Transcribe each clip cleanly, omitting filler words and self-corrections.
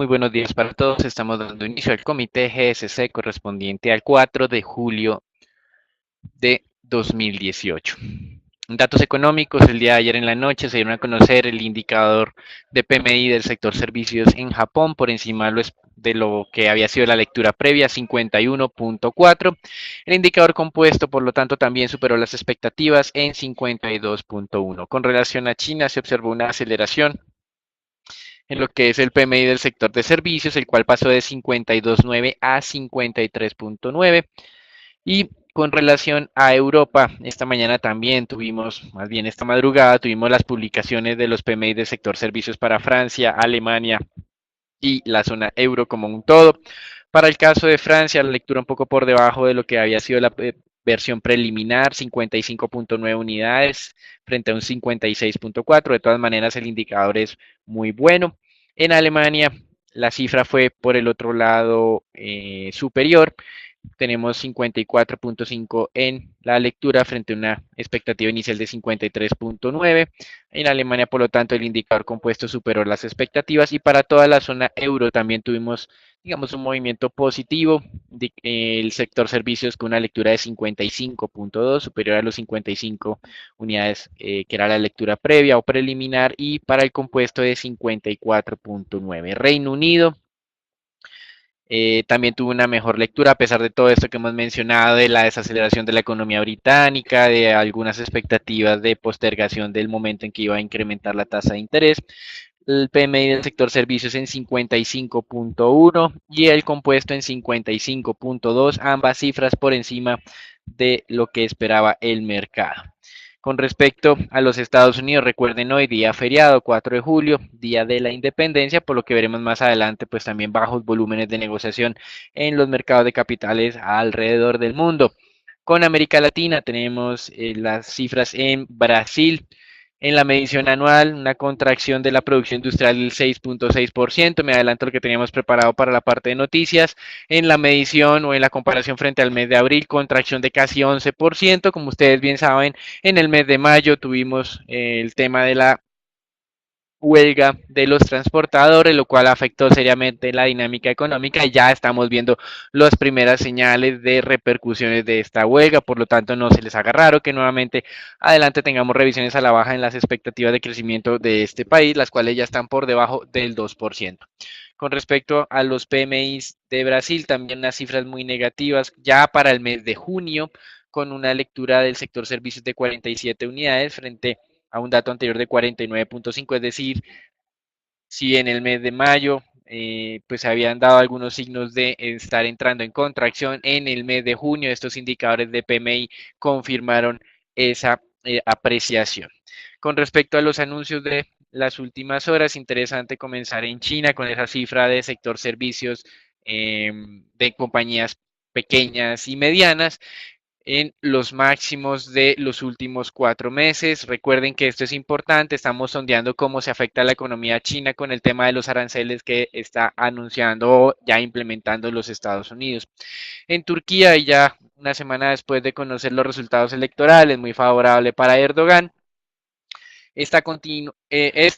Muy buenos días para todos. Estamos dando inicio al comité GSC correspondiente al 4 de julio de 2018. Datos económicos, el día de ayer en la noche se dieron a conocer el indicador de PMI del sector servicios en Japón por encima de lo que había sido la lectura previa, 51.4. El indicador compuesto, por lo tanto, también superó las expectativas en 52.1. Con relación a China, se observó una aceleración en lo que es el PMI del sector de servicios, el cual pasó de 52.9 a 53.9. Y con relación a Europa, esta mañana también tuvimos, más bien esta madrugada, tuvimos las publicaciones de los PMI del sector servicios para Francia, Alemania y la zona euro como un todo. Para el caso de Francia, la lectura un poco por debajo de lo que había sido la versión preliminar, 55.9 unidades frente a un 56.4. De todas maneras, el indicador es muy bueno. En Alemania, la cifra fue por el otro lado superior. Tenemos 54.5 en la lectura frente a una expectativa inicial de 53.9. En Alemania, por lo tanto, el indicador compuesto superó las expectativas y para toda la zona euro también tuvimos, digamos, un movimiento positivo. El sector servicios con una lectura de 55.2, superior a los 55 unidades que era la lectura previa o preliminar, y para el compuesto de 54.9. Reino Unido también tuvo una mejor lectura a pesar de todo esto que hemos mencionado, de la desaceleración de la economía británica, de algunas expectativas de postergación del momento en que iba a incrementar la tasa de interés. El PMI del sector servicios en 55.1 y el compuesto en 55.2, ambas cifras por encima de lo que esperaba el mercado. Con respecto a los Estados Unidos, recuerden hoy día feriado, 4 de julio, día de la independencia, por lo que veremos más adelante, pues también bajos volúmenes de negociación en los mercados de capitales alrededor del mundo. Con América Latina tenemos las cifras en Brasil. En la medición anual, una contracción de la producción industrial del 6.6%. Me adelanto lo que teníamos preparado para la parte de noticias. En la medición o en la comparación frente al mes de abril, contracción de casi 11%. Como ustedes bien saben, en el mes de mayo tuvimos el tema de la huelga de los transportadores, lo cual afectó seriamente la dinámica económica y ya estamos viendo las primeras señales de repercusiones de esta huelga, por lo tanto no se les haga raro que nuevamente adelante tengamos revisiones a la baja en las expectativas de crecimiento de este país, las cuales ya están por debajo del 2%. Con respecto a los PMIs de Brasil, también unas cifras muy negativas ya para el mes de junio, con una lectura del sector servicios de 47 unidades frente a un dato anterior de 49.5, es decir, si en el mes de mayo pues habían dado algunos signos de estar entrando en contracción, en el mes de junio estos indicadores de PMI confirmaron esa apreciación. Con respecto a los anuncios de las últimas horas, interesante comenzar en China con esa cifra de sector servicios de compañías pequeñas y medianas en los máximos de los últimos 4 meses. Recuerden que esto es importante, estamos sondeando cómo se afecta a la economía china con el tema de los aranceles que está anunciando o ya implementando los Estados Unidos. En Turquía, y ya una semana después de conocer los resultados electorales, muy favorable para Erdogan. Este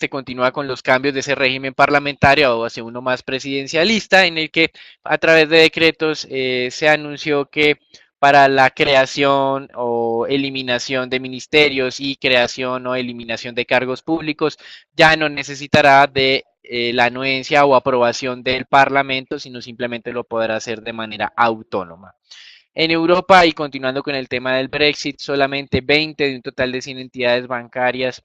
continúa con los cambios de ese régimen parlamentario o hacia uno más presidencialista, en el que a través de decretos se anunció que para la creación o eliminación de ministerios y creación o eliminación de cargos públicos ya no necesitará de la anuencia o aprobación del Parlamento, sino simplemente lo podrá hacer de manera autónoma. En Europa, y continuando con el tema del Brexit, solamente 20 de un total de 100 entidades bancarias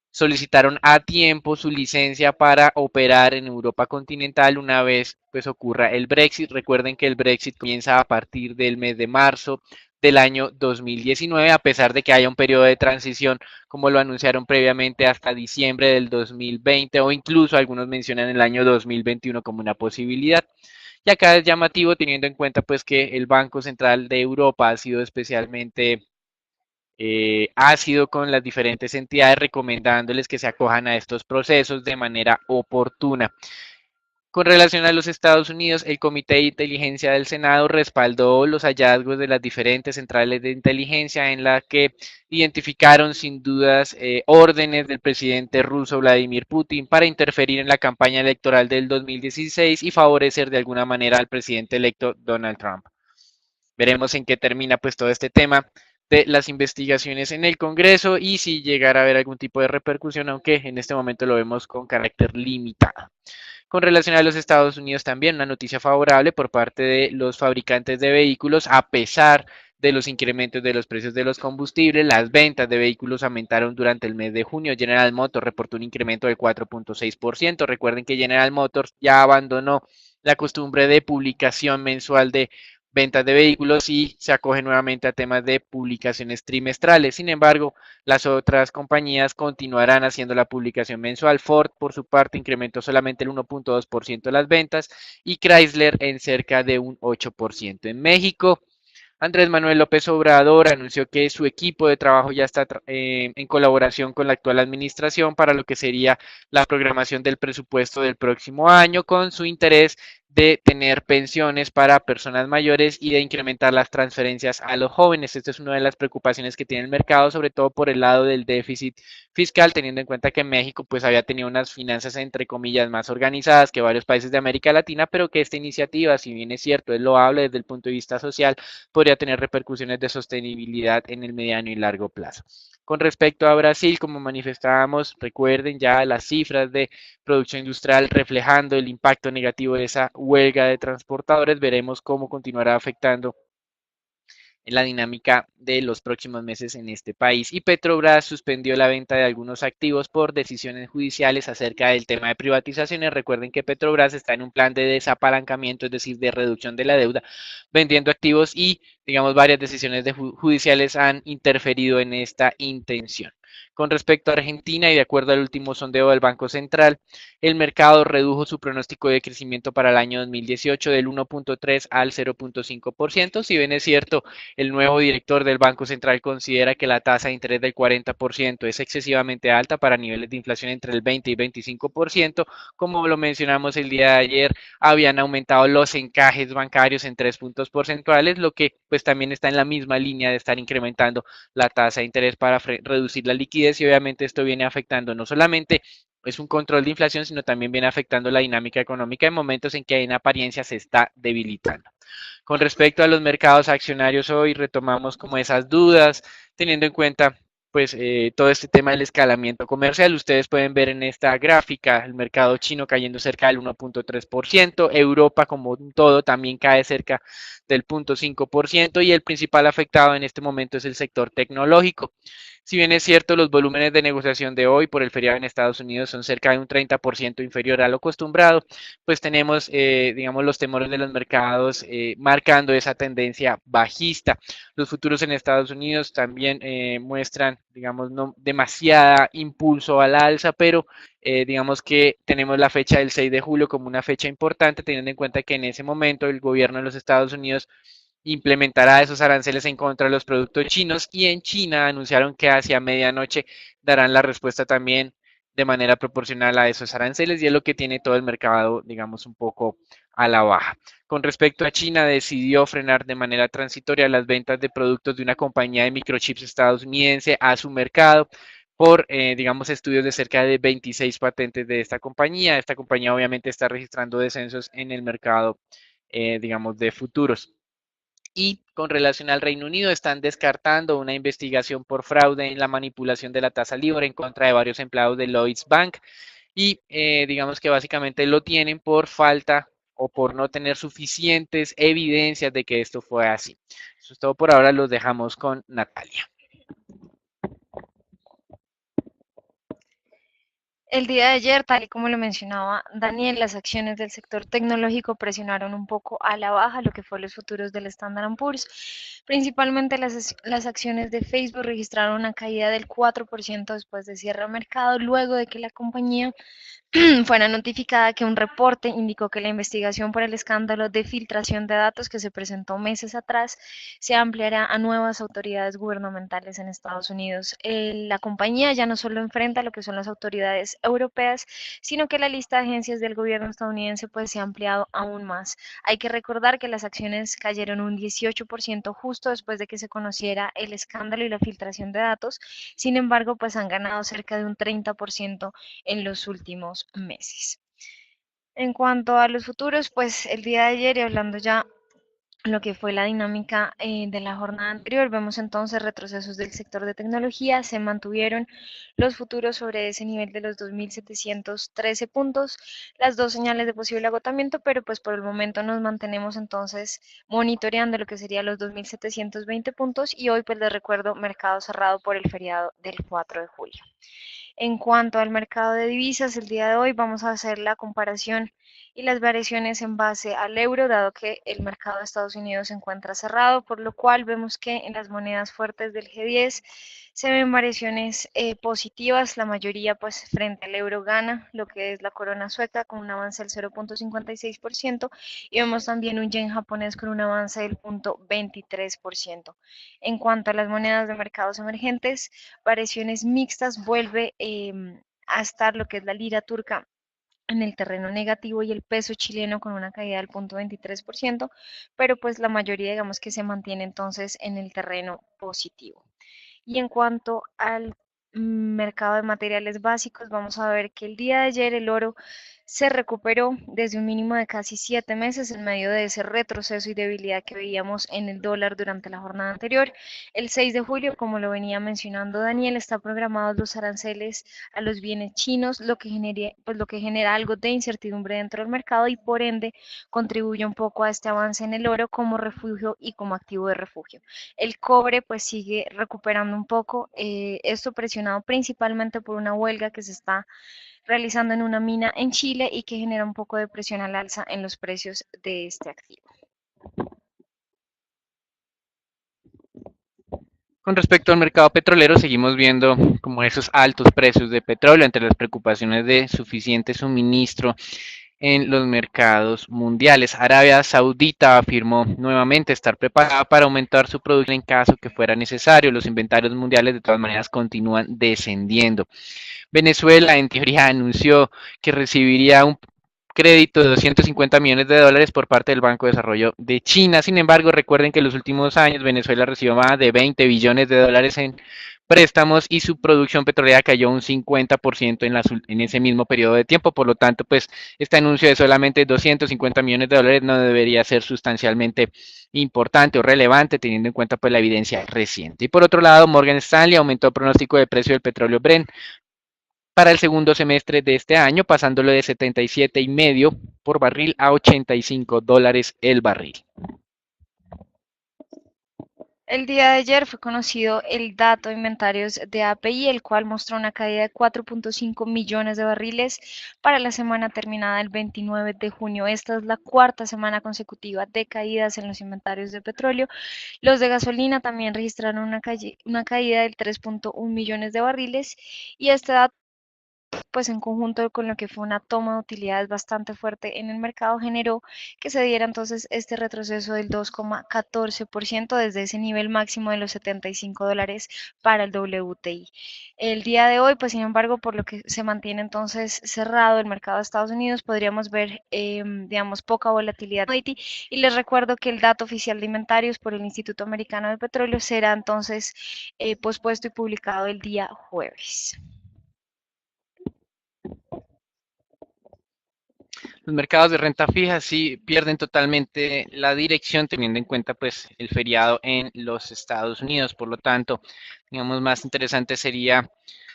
solicitaron a tiempo su licencia para operar en Europa continental una vez pues ocurra el Brexit. Recuerden que el Brexit comienza a partir del mes de marzo del año 2019, a pesar de que haya un periodo de transición, como lo anunciaron previamente, hasta diciembre del 2020 o incluso algunos mencionan el año 2021 como una posibilidad. Y acá es llamativo teniendo en cuenta pues que el Banco Central de Europa ha sido especialmente ácido con las diferentes entidades recomendándoles que se acojan a estos procesos de manera oportuna. Con relación a los Estados Unidos, el Comité de Inteligencia del Senado respaldó los hallazgos de las diferentes centrales de inteligencia en la que identificaron sin dudas órdenes del presidente ruso Vladimir Putin para interferir en la campaña electoral del 2016 y favorecer de alguna manera al presidente electo Donald Trump. Veremos en qué termina pues todo este tema de las investigaciones en el Congreso y si llegara a haber algún tipo de repercusión, aunque en este momento lo vemos con carácter limitado. Con relación a los Estados Unidos también, una noticia favorable por parte de los fabricantes de vehículos, a pesar de los incrementos de los precios de los combustibles, las ventas de vehículos aumentaron durante el mes de junio. General Motors reportó un incremento del 4.6%. Recuerden que General Motors ya abandonó la costumbre de publicación mensual de ventas de vehículos y se acoge nuevamente a temas de publicaciones trimestrales. Sin embargo, las otras compañías continuarán haciendo la publicación mensual. Ford, por su parte, incrementó solamente el 1.2% de las ventas y Chrysler en cerca de un 8%. En México, Andrés Manuel López Obrador anunció que su equipo de trabajo ya está en colaboración con la actual administración para lo que sería la programación del presupuesto del próximo año, con su interés de tener pensiones para personas mayores y de incrementar las transferencias a los jóvenes. Esta es una de las preocupaciones que tiene el mercado, sobre todo por el lado del déficit fiscal, teniendo en cuenta que México pues había tenido unas finanzas entre comillas más organizadas que varios países de América Latina, pero que esta iniciativa, si bien es cierto, es loable desde el punto de vista social, podría tener repercusiones de sostenibilidad en el mediano y largo plazo. Con respecto a Brasil, como manifestábamos, recuerden ya las cifras de producción industrial reflejando el impacto negativo de esa huelga de transportadores. Veremos cómo continuará afectando en la dinámica de los próximos meses en este país. Y Petrobras suspendió la venta de algunos activos por decisiones judiciales acerca del tema de privatizaciones. Recuerden que Petrobras está en un plan de desapalancamiento, es decir, de reducción de la deuda, vendiendo activos y, digamos, varias decisiones judiciales han interferido en esta intención. Con respecto a Argentina y de acuerdo al último sondeo del Banco Central, el mercado redujo su pronóstico de crecimiento para el año 2018 del 1.3 al 0.5%. Si bien es cierto, el nuevo director del Banco Central considera que la tasa de interés del 40% es excesivamente alta para niveles de inflación entre el 20 y 25%. Como lo mencionamos el día de ayer, habían aumentado los encajes bancarios en 3 puntos porcentuales, lo que pues también está en la misma línea de estar incrementando la tasa de interés para reducir la liquidez y obviamente esto viene afectando no solamente es un control de inflación, sino también viene afectando la dinámica económica en momentos en que en apariencia se está debilitando. Con respecto a los mercados accionarios, hoy retomamos como esas dudas, teniendo en cuenta pues todo este tema del escalamiento comercial. Ustedes pueden ver en esta gráfica el mercado chino cayendo cerca del 1.3%, Europa como un todo también cae cerca del 0.5% y el principal afectado en este momento es el sector tecnológico. Si bien es cierto, los volúmenes de negociación de hoy por el feriado en Estados Unidos son cerca de un 30% inferior a lo acostumbrado, pues tenemos, digamos, los temores de los mercados marcando esa tendencia bajista. Los futuros en Estados Unidos también muestran, digamos, no demasiada impulso al alza, pero digamos que tenemos la fecha del 6 de julio como una fecha importante, teniendo en cuenta que en ese momento el gobierno de los Estados Unidos implementará esos aranceles en contra de los productos chinos y en China anunciaron que hacia medianoche darán la respuesta también de manera proporcional a esos aranceles y es lo que tiene todo el mercado, digamos, un poco a la baja. Con respecto a China, decidió frenar de manera transitoria las ventas de productos de una compañía de microchips estadounidense a su mercado por, digamos, estudios de cerca de 26 patentes de esta compañía. Esta compañía obviamente está registrando descensos en el mercado, digamos, de futuros. Y con relación al Reino Unido, están descartando una investigación por fraude en la manipulación de la tasa LIBOR en contra de varios empleados de Lloyds Bank y digamos que básicamente lo tienen por falta o por no tener suficientes evidencias de que esto fue así. Eso es todo por ahora, los dejamos con Natalia. El día de ayer, tal y como lo mencionaba Daniel, las acciones del sector tecnológico presionaron un poco a la baja lo que fue los futuros del Standard Poor's. Principalmente las acciones de Facebook registraron una caída del 4% después de cierre de mercado, luego de que la compañía fuera notificada que un reporte indicó que la investigación por el escándalo de filtración de datos que se presentó meses atrás se ampliará a nuevas autoridades gubernamentales en Estados Unidos. La compañía ya no solo enfrenta lo que son las autoridades europeas, sino que la lista de agencias del gobierno estadounidense pues se ha ampliado aún más. Hay que recordar que las acciones cayeron un 18% justo después de que se conociera el escándalo y la filtración de datos. Sin embargo, pues han ganado cerca de un 30% en los últimos meses. En cuanto a los futuros, pues el día de ayer y hablando ya lo que fue la dinámica de la jornada anterior, vemos entonces retrocesos del sector de tecnología, se mantuvieron los futuros sobre ese nivel de los 2.713 puntos, las dos señales de posible agotamiento, pero pues por el momento nos mantenemos entonces monitoreando lo que sería los 2.720 puntos y hoy pues les recuerdo mercado cerrado por el feriado del 4 de julio. En cuanto al mercado de divisas, el día de hoy vamos a hacer la comparación y las variaciones en base al euro, dado que el mercado de Estados Unidos se encuentra cerrado, por lo cual vemos que en las monedas fuertes del G10 se ven variaciones positivas, la mayoría pues frente al euro gana, lo que es la corona sueca con un avance del 0.56% y vemos también un yen japonés con un avance del 0.23%. En cuanto a las monedas de mercados emergentes, variaciones mixtas, vuelve a estar lo que es la lira turca en el terreno negativo y el peso chileno con una caída del 0.23%, pero pues la mayoría digamos que se mantiene entonces en el terreno positivo. Y en cuanto al mercado de materiales básicos, vamos a ver que el día de ayer el oro se recuperó desde un mínimo de casi 7 meses en medio de ese retroceso y debilidad que veíamos en el dólar durante la jornada anterior. El 6 de julio, como lo venía mencionando Daniel, está programados los aranceles a los bienes chinos, lo que genera algo de incertidumbre dentro del mercado y por ende contribuye un poco a este avance en el oro como refugio y como activo de refugio. El cobre pues sigue recuperando un poco, esto presionado principalmente por una huelga que se está realizando en una mina en Chile y que genera un poco de presión al alza en los precios de este activo. Con respecto al mercado petrolero, seguimos viendo como esos altos precios de petróleo entre las preocupaciones de suficiente suministro en los mercados mundiales. Arabia Saudita afirmó nuevamente estar preparada para aumentar su producción en caso que fuera necesario. Los inventarios mundiales de todas maneras continúan descendiendo. Venezuela en teoría anunció que recibiría un crédito de 250 millones de dólares por parte del Banco de Desarrollo de China. Sin embargo, recuerden que en los últimos años Venezuela recibió más de 20 billones de dólares en préstamos y su producción petrolera cayó un 50% en ese mismo periodo de tiempo. Por lo tanto, pues este anuncio de solamente 250 millones de dólares no debería ser sustancialmente importante o relevante teniendo en cuenta pues la evidencia reciente. Y por otro lado, Morgan Stanley aumentó el pronóstico de precio del petróleo Brent para el segundo semestre de este año, pasándolo de 77,5 por barril a $85 el barril. El día de ayer fue conocido el dato de inventarios de API, el cual mostró una caída de 4.5 millones de barriles para la semana terminada el 29 de junio. Esta es la cuarta semana consecutiva de caídas en los inventarios de petróleo. Los de gasolina también registraron una caída del 3.1 millones de barriles y este dato pues en conjunto con lo que fue una toma de utilidades bastante fuerte en el mercado, generó que se diera entonces este retroceso del 2,14% desde ese nivel máximo de los $75 para el WTI. El día de hoy, pues sin embargo, por lo que se mantiene entonces cerrado el mercado de Estados Unidos, podríamos ver, digamos, poca volatilidad. Y les recuerdo que el dato oficial de inventarios por el Instituto Americano de Petróleo será entonces pospuesto y publicado el día jueves. Los mercados de renta fija sí pierden totalmente la dirección teniendo en cuenta pues el feriado en los Estados Unidos. Por lo tanto, digamos, más interesante sería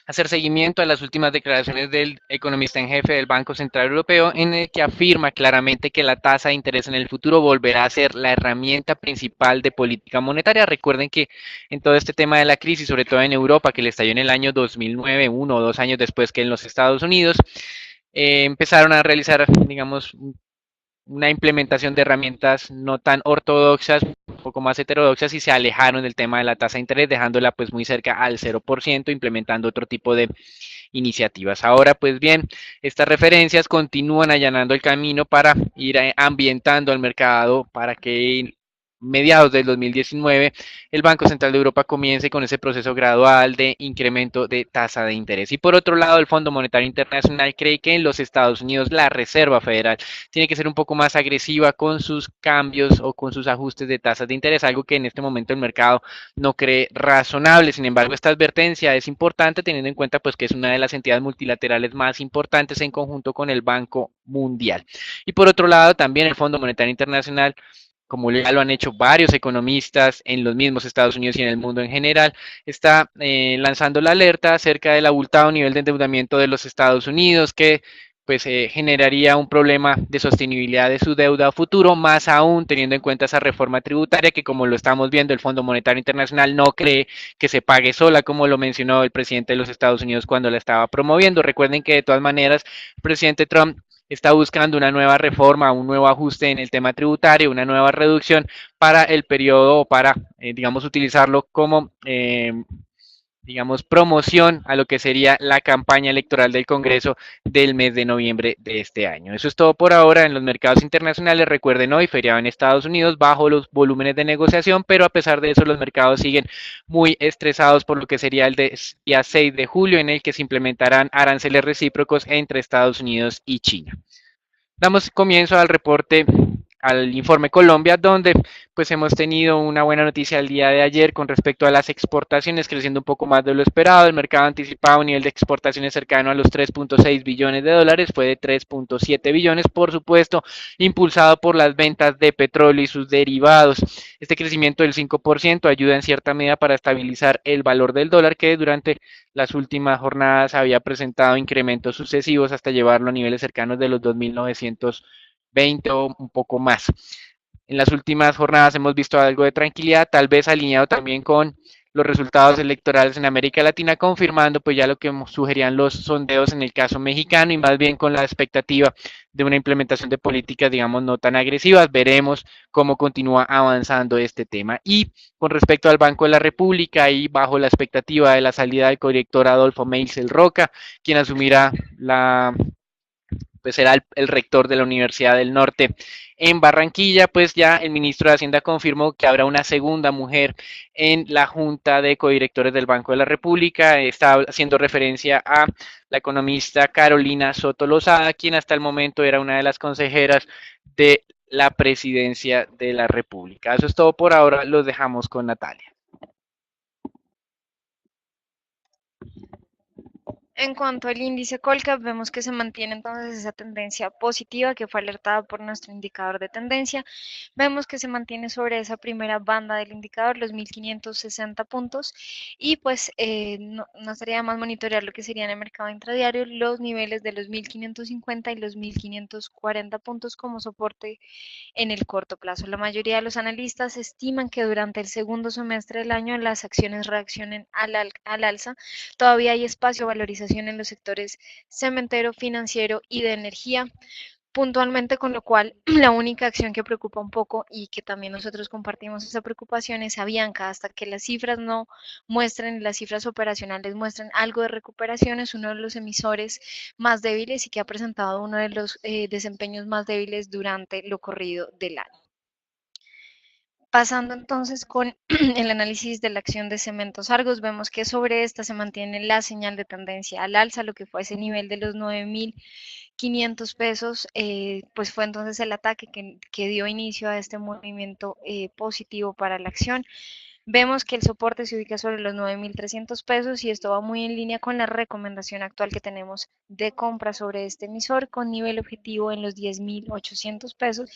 hacer seguimiento a las últimas declaraciones del economista en jefe del Banco Central Europeo, en el que afirma claramente que la tasa de interés en el futuro volverá a ser la herramienta principal de política monetaria. Recuerden que en todo este tema de la crisis, sobre todo en Europa, que le estalló en el año 2009, 1 o 2 años después que en los Estados Unidos, empezaron a realizar, digamos, una implementación de herramientas no tan ortodoxas, un poco más heterodoxas y se alejaron del tema de la tasa de interés, dejándola pues muy cerca al 0%, implementando otro tipo de iniciativas. Ahora pues bien, estas referencias continúan allanando el camino para ir ambientando al mercado para que mediados del 2019, el Banco Central de Europa comience con ese proceso gradual de incremento de tasa de interés. Y por otro lado, el Fondo Monetario Internacional cree que en los Estados Unidos la Reserva Federal tiene que ser un poco más agresiva con sus cambios o con sus ajustes de tasas de interés, algo que en este momento el mercado no cree razonable. Sin embargo, esta advertencia es importante teniendo en cuenta pues que es una de las entidades multilaterales más importantes en conjunto con el Banco Mundial. Y por otro lado, también el Fondo Monetario Internacional, como ya lo han hecho varios economistas en los mismos Estados Unidos y en el mundo en general, está lanzando la alerta acerca del abultado nivel de endeudamiento de los Estados Unidos, que pues generaría un problema de sostenibilidad de su deuda a futuro, más aún teniendo en cuenta esa reforma tributaria que, como lo estamos viendo, el Fondo Monetario Internacional no cree que se pague sola, como lo mencionó el presidente de los Estados Unidos cuando la estaba promoviendo. Recuerden que de todas maneras el presidente Trump está buscando una nueva reforma, un nuevo ajuste en el tema tributario, una nueva reducción para el periodo o para, digamos, utilizarlo como, digamos, promoción a lo que sería la campaña electoral del Congreso del mes de noviembre de este año. Eso es todo por ahora en los mercados internacionales. Recuerden, hoy feriado en Estados Unidos bajo los volúmenes de negociación, pero a pesar de eso los mercados siguen muy estresados por lo que sería el día 6 de julio en el que se implementarán aranceles recíprocos entre Estados Unidos y China. Damos comienzo al reporte, al informe Colombia, donde pues hemos tenido una buena noticia el día de ayer con respecto a las exportaciones, creciendo un poco más de lo esperado. El mercado anticipaba un nivel de exportaciones cercano a los 3.6 billones de dólares, fue de 3.7 billones, por supuesto, impulsado por las ventas de petróleo y sus derivados. Este crecimiento del 5% ayuda en cierta medida para estabilizar el valor del dólar, que durante las últimas jornadas había presentado incrementos sucesivos hasta llevarlo a niveles cercanos de los 2.920 o un poco más. En las últimas jornadas hemos visto algo de tranquilidad, tal vez alineado también con los resultados electorales en América Latina, confirmando pues ya lo que sugerían los sondeos en el caso mexicano y más bien con la expectativa de una implementación de políticas, digamos, no tan agresivas. Veremos cómo continúa avanzando este tema. Y con respecto al Banco de la República y bajo la expectativa de la salida del corrector Adolfo Meisel Roca, quien asumirá pues será el rector de la Universidad del Norte en Barranquilla, pues ya el ministro de Hacienda confirmó que habrá una segunda mujer en la Junta de Codirectores del Banco de la República. Está haciendo referencia a la economista Carolina Soto Lozada, quien hasta el momento era una de las consejeras de la presidencia de la República. Eso es todo por ahora, los dejamos con Natalia. En cuanto al índice Colcap, vemos que se mantiene entonces esa tendencia positiva que fue alertada por nuestro indicador de tendencia. Vemos que se mantiene sobre esa primera banda del indicador, los 1560 puntos, y pues no estaría más monitorear lo que sería en el mercado intradiario los niveles de los 1550 y los 1540 puntos como soporte en el corto plazo. La mayoría de los analistas estiman que durante el segundo semestre del año las acciones reaccionen al alza. Todavía hay espacio de valorización en los sectores cementero, financiero y de energía puntualmente, con lo cual la única acción que preocupa un poco y que también nosotros compartimos esa preocupación es Avianca. Hasta que las cifras no muestren, las cifras operacionales muestren algo de recuperación, es uno de los emisores más débiles y que ha presentado uno de los desempeños más débiles durante lo corrido del año. Pasando entonces con el análisis de la acción de Cementos Argos, vemos que sobre esta se mantiene la señal de tendencia al alza, lo que fue ese nivel de los 9.500 pesos, pues fue entonces el ataque que dio inicio a este movimiento positivo para la acción. Vemos que el soporte se ubica sobre los 9.300 pesos y esto va muy en línea con la recomendación actual que tenemos de compra sobre este emisor con nivel objetivo en los 10.800 pesos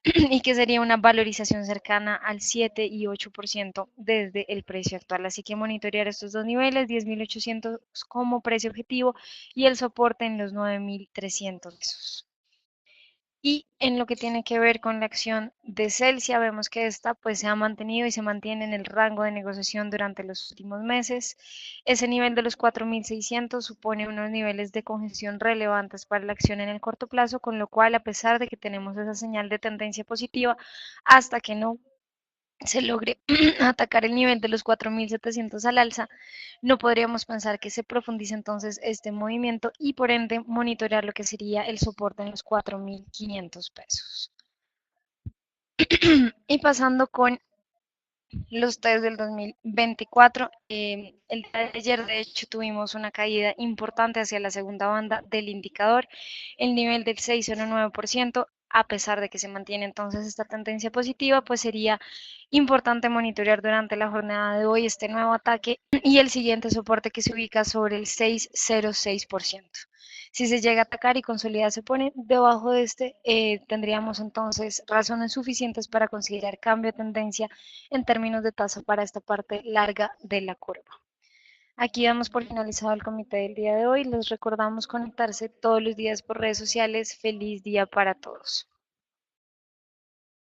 y que sería una valorización cercana al 7 y 8% desde el precio actual. Así que monitorear estos dos niveles, 10.800 como precio objetivo y el soporte en los 9.300 pesos. Y en lo que tiene que ver con la acción de Celsia, vemos que esta pues se ha mantenido y se mantiene en el rango de negociación durante los últimos meses. Ese nivel de los 4.600 supone unos niveles de congestión relevantes para la acción en el corto plazo, con lo cual, a pesar de que tenemos esa señal de tendencia positiva, hasta que no se logre atacar el nivel de los 4.700 al alza, no podríamos pensar que se profundice entonces este movimiento y por ende monitorear lo que sería el soporte en los 4.500 pesos. Y pasando con los test del 2024. El día de ayer, de hecho, tuvimos una caída importante hacia la segunda banda del indicador, el nivel del 6,09%. A pesar de que se mantiene entonces esta tendencia positiva, pues sería importante monitorear durante la jornada de hoy este nuevo ataque y el siguiente soporte que se ubica sobre el 6,06%. Si se llega a atacar y consolida se pone debajo de este, tendríamos entonces razones suficientes para considerar cambio de tendencia en términos de tasa para esta parte larga de la curva. Aquí damos por finalizado el comité del día de hoy. Les recordamos conectarse todos los días por redes sociales. Feliz día para todos.